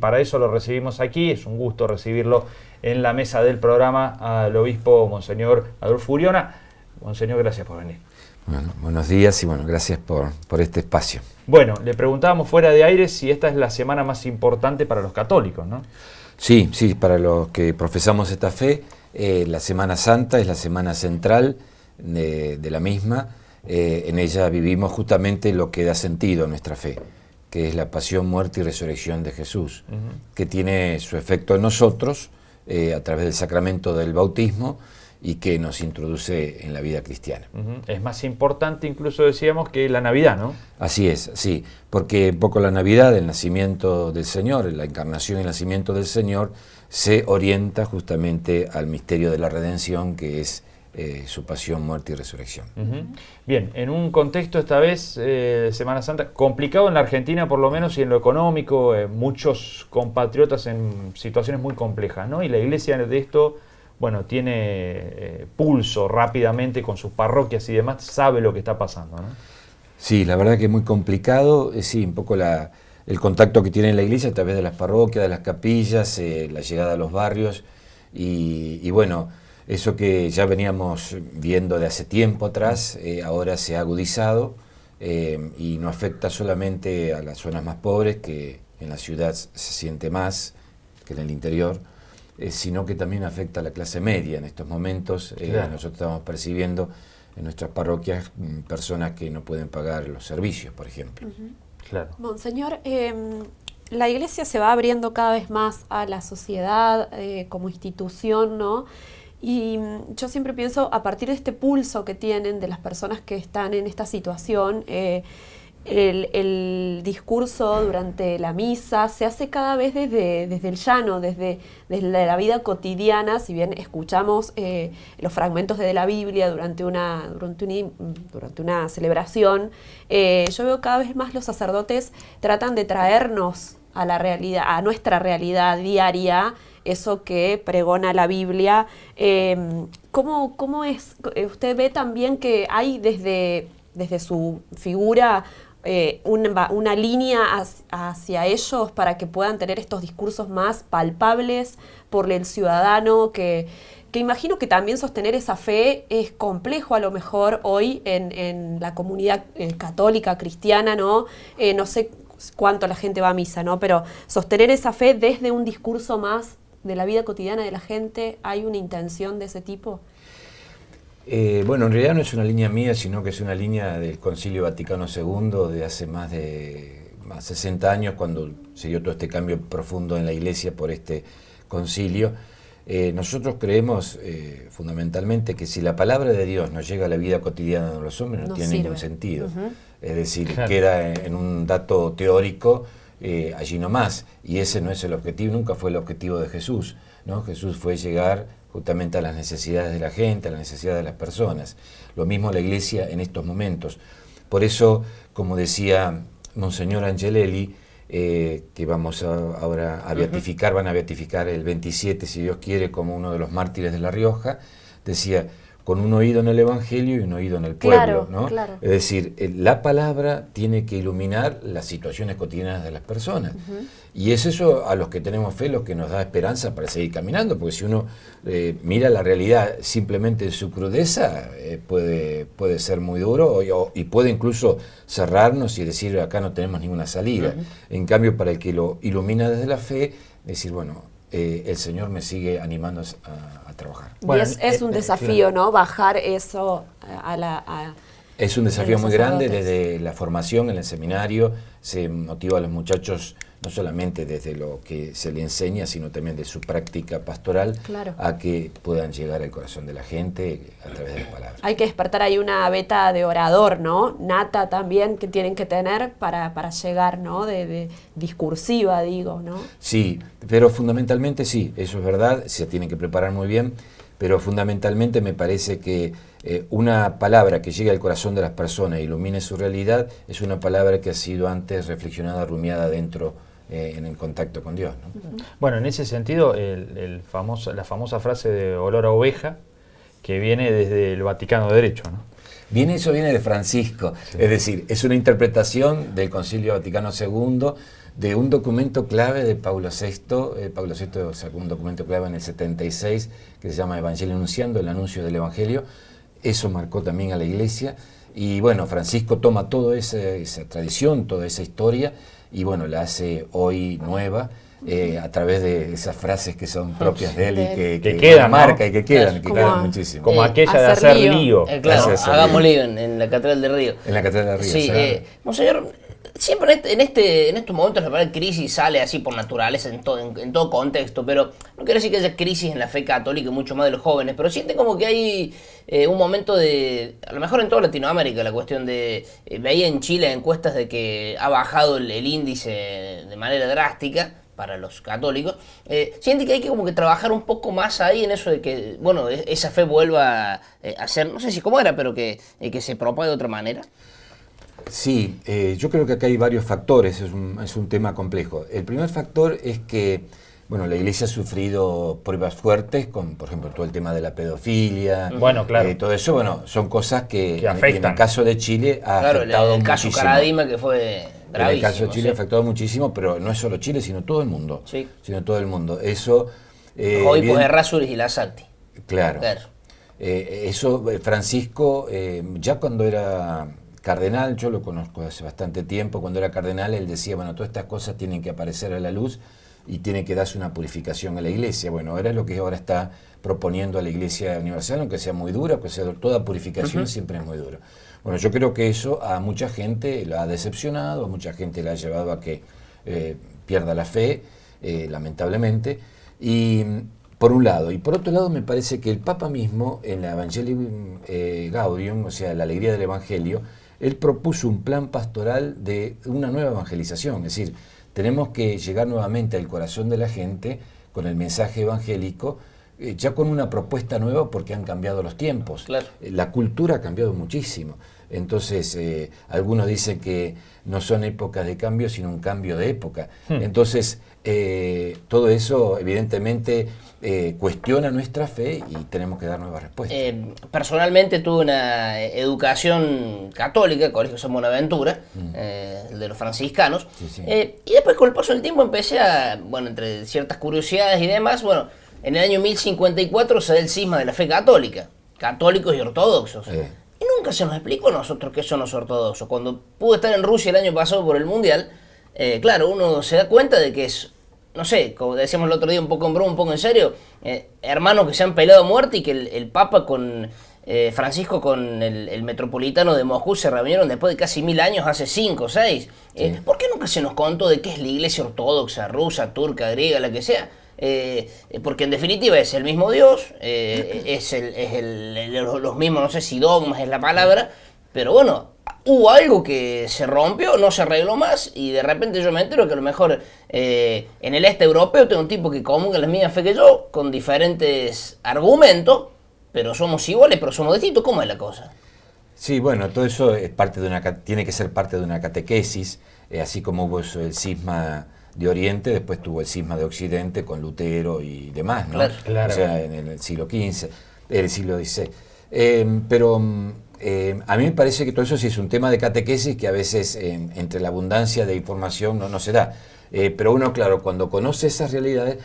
Para eso lo recibimos aquí, es un gusto recibirlo en la mesa del programa al obispo Monseñor Adolfo Uriona. Monseñor, gracias por venir. Bueno, buenos días y gracias por este espacio. Bueno, le preguntábamos fuera de aire si esta es la semana más importante para los católicos, ¿no? Sí, para los que profesamos esta fe, la Semana Santa es la semana central de la misma. En ella vivimos justamente lo que da sentido a nuestra fe, que es la pasión, muerte y resurrección de Jesús, que tiene su efecto en nosotros a través del sacramento del bautismo y que nos introduce en la vida cristiana. Es más importante incluso, decíamos, que la Navidad, ¿no? Así es, sí, porque un poco la Navidad, el nacimiento del Señor, la encarnación y el nacimiento del Señor, se orienta justamente al misterio de la redención, que es su pasión, muerte y resurrección. Bien, en un contexto esta vez, Semana Santa, complicado en la Argentina por lo menos y en lo económico, muchos compatriotas en situaciones muy complejas, ¿no? Y la Iglesia de esto, bueno, tiene pulso rápidamente con sus parroquias y demás, sabe lo que está pasando, ¿no? Sí, la verdad que es muy complicado, sí, un poco el contacto que tiene la Iglesia a través de las parroquias, de las capillas, la llegada a los barrios y bueno, eso que ya veníamos viendo de hace tiempo atrás, ahora se ha agudizado y no afecta solamente a las zonas más pobres, que en la ciudad se siente más que en el interior, sino que también afecta a la clase media en estos momentos. Claro. Nosotros estamos percibiendo en nuestras parroquias personas que no pueden pagar los servicios, por ejemplo. Claro. Monseñor, la Iglesia se va abriendo cada vez más a la sociedad como institución, ¿no? Y yo siempre pienso, a partir de este pulso que tienen de las personas que están en esta situación, el discurso durante la misa se hace cada vez desde el llano, desde la vida cotidiana. Si bien escuchamos los fragmentos de la Biblia durante una celebración, yo veo cada vez más los sacerdotes tratan de traernos a la realidad, a nuestra realidad diaria, eso que pregona la Biblia. ¿Cómo es? ¿Usted ve también que hay desde su figura una línea hacia ellos para que puedan tener estos discursos más palpables por el ciudadano, que imagino que también sostener esa fe es complejo a lo mejor hoy en la comunidad católica, cristiana, ¿no? No sé cuánto la gente va a misa, ¿no? Pero sostener esa fe desde un discurso más de la vida cotidiana de la gente, ¿hay una intención de ese tipo? Bueno, en realidad no es una línea mía, sino que es una línea del Concilio Vaticano II de hace más de 60 años, cuando se dio todo este cambio profundo en la Iglesia por este concilio. Nosotros creemos fundamentalmente que si la palabra de Dios no llega a la vida cotidiana de los hombres, no tiene ningún sentido. Es decir, claro, queda en un dato teórico allí nomás, y ese no es el objetivo, nunca fue el objetivo de Jesús, ¿no? Jesús fue llegar justamente a las necesidades de la gente, a las necesidades de las personas. Lo mismo la Iglesia en estos momentos. Por eso, como decía Monseñor Angelelli, que vamos ahora a beatificar, van a beatificar el 27, si Dios quiere, como uno de los mártires de La Rioja, decía, con un oído en el Evangelio y un oído en el pueblo, claro, ¿no? Claro. Es decir, la palabra tiene que iluminar las situaciones cotidianas de las personas. Y es eso a los que tenemos fe lo que nos da esperanza para seguir caminando, porque si uno mira la realidad simplemente en su crudeza, puede ser muy duro y puede incluso cerrarnos y decir acá no tenemos ninguna salida. En cambio, para el que lo ilumina desde la fe, decir, bueno, el Señor me sigue animando a trabajar. Bueno, y es un desafío, ¿no? Bajar eso es un desafío muy grande. Desde la formación en el seminario se motiva a los muchachos no solamente desde lo que se le enseña, sino también de su práctica pastoral, claro, a que puedan llegar al corazón de la gente a través de las palabras. Hay que despertar ahí una beta de orador, ¿no? Nata también que tienen que tener para llegar, ¿no? De discursiva, digo, ¿no? Sí, pero fundamentalmente sí, eso es verdad, se tienen que preparar muy bien, pero fundamentalmente me parece que una palabra que llegue al corazón de las personas e ilumine su realidad es una palabra que ha sido antes reflexionada, rumiada dentro en el contacto con Dios, ¿no? Bueno, en ese sentido, la famosa frase de olor a oveja, que viene desde el Vaticano de Derecho, ¿no? Eso viene de Francisco, sí. Es decir, es una interpretación del Concilio Vaticano II de un documento clave de Pablo VI. Pablo VI sacó un documento clave en el 76 que se llama Evangelio Anunciando, el anuncio del Evangelio. Eso marcó también a la Iglesia. Y bueno, Francisco toma toda esa tradición, toda esa historia, y bueno, la hace hoy nueva, a través de esas frases que son propias de él y que quedan, marca, ¿no? y que quedan Como- muchísimo. Como aquella de hacer lío. Claro, Gracias, hagamos Río. lío en la Catedral de Río. En la Catedral de Río. Sí, ¿sabes? monseñor, siempre en estos momentos la palabra crisis sale así por naturaleza en todo contexto, pero no quiero decir que haya crisis en la fe católica y mucho más de los jóvenes, pero siente como que hay un momento de, a lo mejor en toda Latinoamérica, la cuestión de, veía en Chile encuestas de que ha bajado el índice de manera drástica para los católicos. Siente que hay que como que trabajar un poco más ahí en eso de que, bueno, esa fe vuelva a ser, no sé si cómo era, pero que se propague de otra manera. Sí, yo creo que acá hay varios factores, es un tema complejo. El primer factor es que, bueno, la Iglesia ha sufrido pruebas fuertes con, por ejemplo, todo el tema de la pedofilia. Bueno, claro. Todo eso, bueno, son cosas que afectan. en el caso de Chile ha Claro, afectado el caso muchísimo. Caradima que fue En bravísimo. el caso de Chile sí. ha afectado muchísimo, pero no es solo Chile, sino todo el mundo. Sí. Sino todo el mundo. Eso... Los obispos bien- de Errázuriz y la Salti. Claro. Claro. Eso, Francisco, ya cuando era cardenal, yo lo conozco hace bastante tiempo, cuando era cardenal él decía, bueno, todas estas cosas tienen que aparecer a la luz y tiene que darse una purificación a la Iglesia. Bueno, ahora es lo que ahora está proponiendo a la Iglesia Universal, aunque sea muy dura, pues toda purificación siempre es muy dura. Bueno, yo creo que eso a mucha gente la ha decepcionado, a mucha gente la ha llevado a que pierda la fe, lamentablemente, y por un lado. Y por otro lado, me parece que el Papa mismo, en la Evangelium Gaudium, o sea, la alegría del Evangelio, él propuso un plan pastoral de una nueva evangelización. Es decir, tenemos que llegar nuevamente al corazón de la gente con el mensaje evangélico, ya con una propuesta nueva porque han cambiado los tiempos. Claro. La cultura ha cambiado muchísimo. Entonces, algunos dicen que no son épocas de cambio, sino un cambio de época. Entonces, todo eso evidentemente cuestiona nuestra fe y tenemos que dar nuevas respuestas. Personalmente tuve una educación católica, Colegio San Buenaventura, el de los franciscanos, Sí, sí. Y después con el paso del tiempo empecé a, bueno, entre ciertas curiosidades y demás, bueno, en el año 1054 se da el cisma de la fe católica, católicos y ortodoxos. Y nunca se nos explicó a nosotros qué son los ortodoxos. Cuando pude estar en Rusia el año pasado por el Mundial, claro, uno se da cuenta de que es, no sé, como decíamos el otro día, un poco en broma, un poco en serio, hermanos que se han peleado a muerte y que el Papa con Francisco con el metropolitano de Moscú se reunieron después de casi 1000 años, hace 5 o 6. Sí. ¿Por qué nunca se nos contó de qué es la iglesia ortodoxa, rusa, turca, griega, la que sea? Porque en definitiva es el mismo Dios, los mismos, no sé si dogmas es la palabra, pero bueno, hubo algo que se rompió, no se arregló más, y de repente yo me entero que a lo mejor en el este europeo tengo un tipo que comulga la misma fe que yo, con diferentes argumentos, pero somos iguales, pero somos distintos. ¿Cómo es la cosa? Sí, bueno, todo eso es parte de tiene que ser parte de una catequesis, así como hubo el cisma de Oriente, después tuvo el cisma de Occidente con Lutero y demás, ¿no? Claro, claro. O sea, en el siglo XV, el siglo XVI. Pero a mí me parece que todo eso sí es un tema de catequesis que a veces entre la abundancia de información no se da. Pero uno, claro, cuando conoce esas realidades,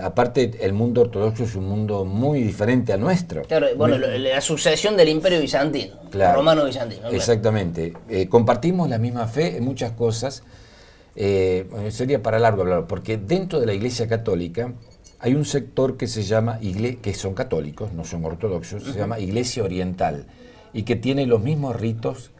aparte el mundo ortodoxo es un mundo muy diferente al nuestro. Claro, bueno, la sucesión del Imperio Bizantino, Claro. romano-bizantino. Claro. Exactamente. Compartimos la misma fe en muchas cosas. Bueno, sería para largo hablar, porque dentro de la Iglesia Católica hay un sector que se llama, que son católicos, no son ortodoxos, se llama Iglesia Oriental, y que tiene los mismos ritos,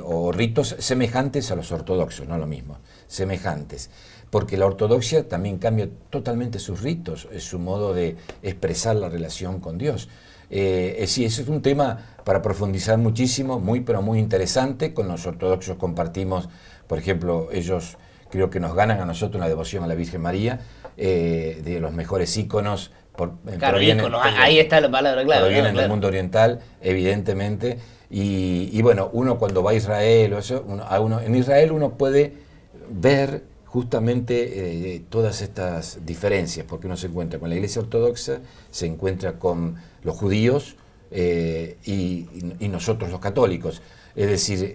o ritos semejantes a los ortodoxos, no lo mismo, semejantes. Porque la ortodoxia también cambia totalmente sus ritos, su modo de expresar la relación con Dios. Sí, ese es un tema para profundizar muchísimo, pero muy interesante. Con los ortodoxos compartimos, por ejemplo, ellos creo que nos ganan a nosotros la devoción a la Virgen María, de los mejores íconos. Claro, íconos, ahí está la palabra, claro. Provienen claro. del mundo oriental, evidentemente. Y bueno, uno cuando va a Israel, en Israel uno puede ver justamente todas estas diferencias, porque uno se encuentra con la Iglesia Ortodoxa, se encuentra con los judíos y nosotros los católicos. Es decir,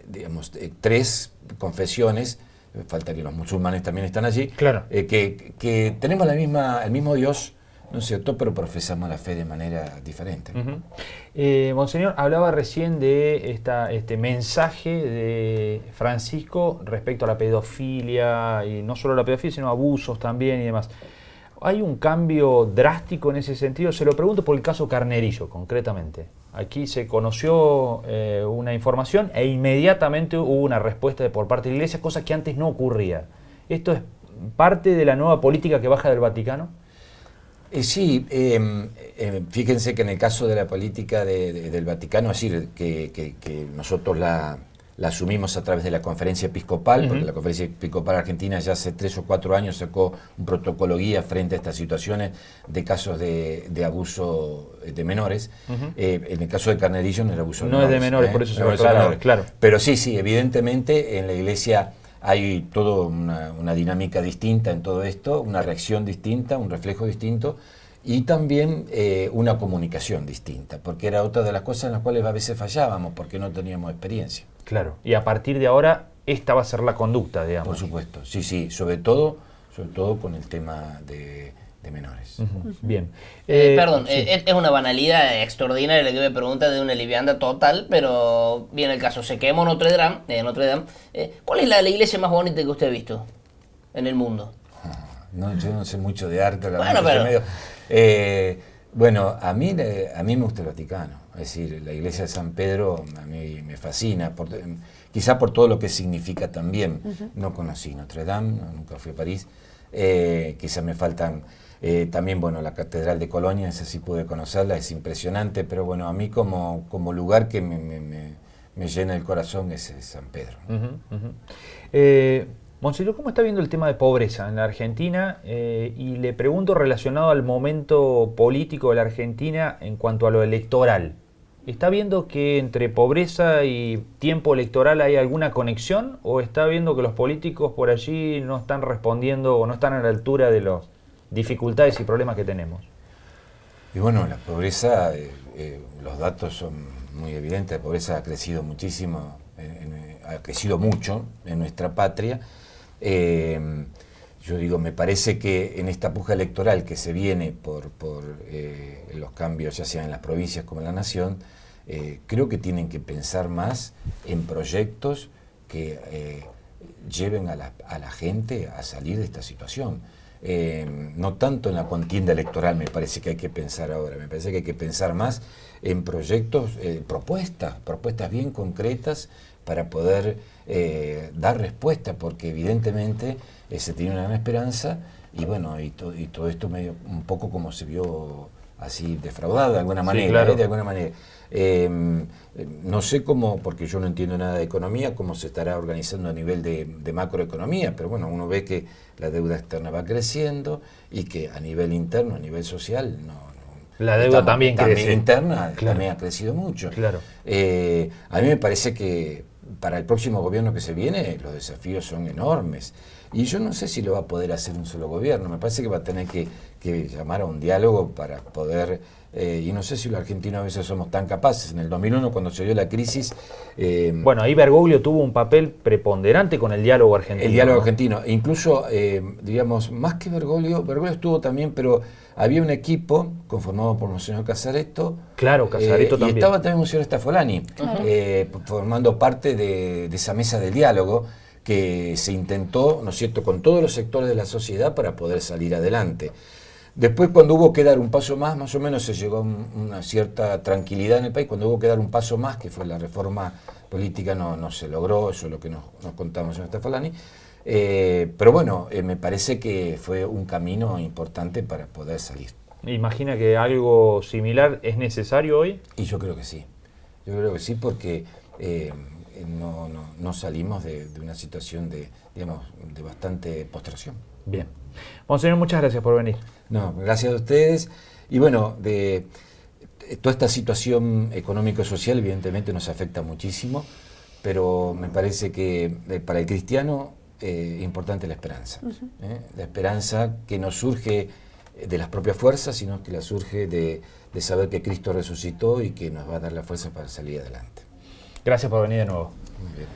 digamos, 3 confesiones, faltaría, los musulmanes también están allí, Claro. que tenemos el mismo Dios, ¿no es cierto?, pero profesamos la fe de manera diferente. Monseñor, hablaba recién de este mensaje de Francisco respecto a la pedofilia, y no solo la pedofilia, sino abusos también y demás. ¿Hay un cambio drástico en ese sentido? Se lo pregunto por el caso Carnerillo, concretamente. Aquí se conoció una información e inmediatamente hubo una respuesta por parte de la Iglesia, cosa que antes no ocurría. ¿Esto es parte de la nueva política que baja del Vaticano? Sí, fíjense que en el caso de la política del Vaticano, es decir, que nosotros la asumimos a través de la conferencia episcopal, porque la conferencia episcopal argentina ya hace 3 o 4 años sacó un protocolo guía frente a estas situaciones de casos de abuso de menores. En el caso de Carnerillo no es de abuso de menores. No es de menores, por eso se no lo es de menores, aclara, claro. Pero sí, evidentemente en la Iglesia hay toda una dinámica distinta en todo esto, una reacción distinta, un reflejo distinto, y también una comunicación distinta, porque era otra de las cosas en las cuales a veces fallábamos, porque no teníamos experiencia. Claro, y a partir de ahora esta va a ser la conducta, digamos. Por supuesto, sí, sobre todo con el tema de menores. Bien. Perdón, sí. es una banalidad extraordinaria la que me pregunta, de una liviandad total, pero viene el caso. Se quemó Notre Dame. ¿Cuál es la iglesia más bonita que usted ha visto en el mundo? No, yo no sé mucho de arte, Bueno, pero... bueno, a mí me gusta el Vaticano. Es decir, la iglesia de San Pedro a mí me fascina, quizá por todo lo que significa también. No conocí Notre Dame, nunca fui a París. Quizá me faltan también, bueno, la Catedral de Colonia, esa sí pude conocerla, es impresionante, pero bueno, a mí como lugar que me llena el corazón es San Pedro. Monseñor, ¿cómo está viendo el tema de pobreza en la Argentina? Y le pregunto relacionado al momento político de la Argentina en cuanto a lo electoral. ¿Está viendo que entre pobreza y tiempo electoral hay alguna conexión? ¿O está viendo que los políticos por allí no están respondiendo o no están a la altura de las dificultades y problemas que tenemos? Y bueno, la pobreza, los datos son muy evidentes. La pobreza ha crecido muchísimo, ha crecido mucho en nuestra patria. Yo digo, me parece que en esta puja electoral que se viene por los cambios, ya sea en las provincias como en la nación, creo que tienen que pensar más en proyectos que lleven a la gente a salir de esta situación. No tanto en la contienda electoral me parece que hay que pensar ahora, me parece que hay que pensar más en proyectos, propuestas bien concretas para poder dar respuesta, porque evidentemente se tiene una gran esperanza y bueno, y todo esto medio un poco como se vio así defraudado de alguna manera, sí, claro. de alguna manera. No sé cómo, porque yo no entiendo nada de economía, cómo se estará organizando a nivel de macroeconomía, pero bueno, uno ve que la deuda externa va creciendo y que a nivel interno, a nivel social, la deuda también crece. Interna, claro. También ha crecido mucho. Claro. A mí me parece que para el próximo gobierno que se viene los desafíos son enormes. Y yo no sé si lo va a poder hacer un solo gobierno. Me parece que va a tener que llamar a un diálogo para poder... y no sé si los argentinos a veces somos tan capaces. En el 2001, cuando se dio la crisis... bueno, ahí Bergoglio tuvo un papel preponderante con el diálogo argentino. El diálogo ¿no? argentino. E incluso, digamos, más que Bergoglio estuvo también, pero había un equipo conformado por Monseñor Casaretto. Claro, Casaretto también. Y estaba también Monseñor Staffolani, formando parte de esa mesa del diálogo que se intentó, ¿no es cierto?, con todos los sectores de la sociedad para poder salir adelante. Después, cuando hubo que dar un paso más o menos se llegó a una cierta tranquilidad en el país. Cuando hubo que dar un paso más, que fue la reforma política, no se logró, eso es lo que nos contaba el señor Staffolani. Pero bueno, me parece que fue un camino importante para poder salir. ¿Imagina que algo similar es necesario hoy? Y yo creo que sí. Yo creo que sí, porque no salimos de una situación de bastante postración. Bien. Monseñor, muchas gracias por venir. No, gracias a ustedes. Y bueno, toda esta situación económico-social evidentemente nos afecta muchísimo, pero me parece que para el cristiano es importante la esperanza. La esperanza que no surge de las propias fuerzas, sino que la surge de saber que Cristo resucitó y que nos va a dar la fuerza para salir adelante. Gracias por venir de nuevo. Muy bien.